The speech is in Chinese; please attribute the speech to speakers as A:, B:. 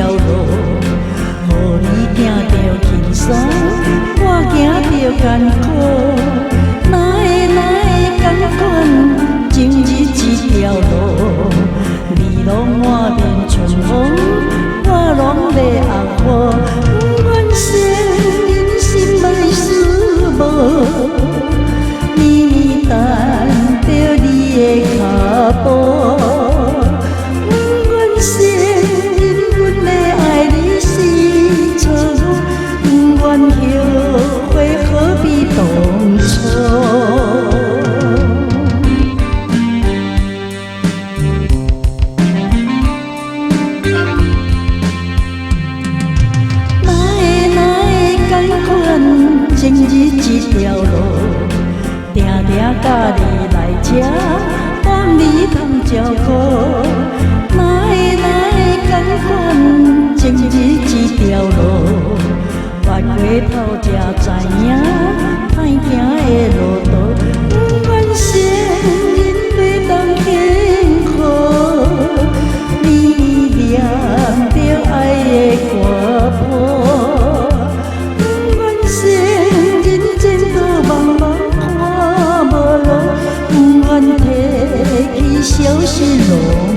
A: 条路，予你行着轻松，我行着艰苦。哪会甘愿前日一条路，你拢换面春风，我拢咧红雨。不愿生人心内思无，年年等着你的脚步。不愿生人阮咧爱你是错误，不愿后悔何必当初。前日一条路，定定甲你来这，帮你通照顾。哪会甘愿前日一条路，翻过头才知影，歹行的路途。不愿生人对当幸福，你念着爱的歌谱。消失路。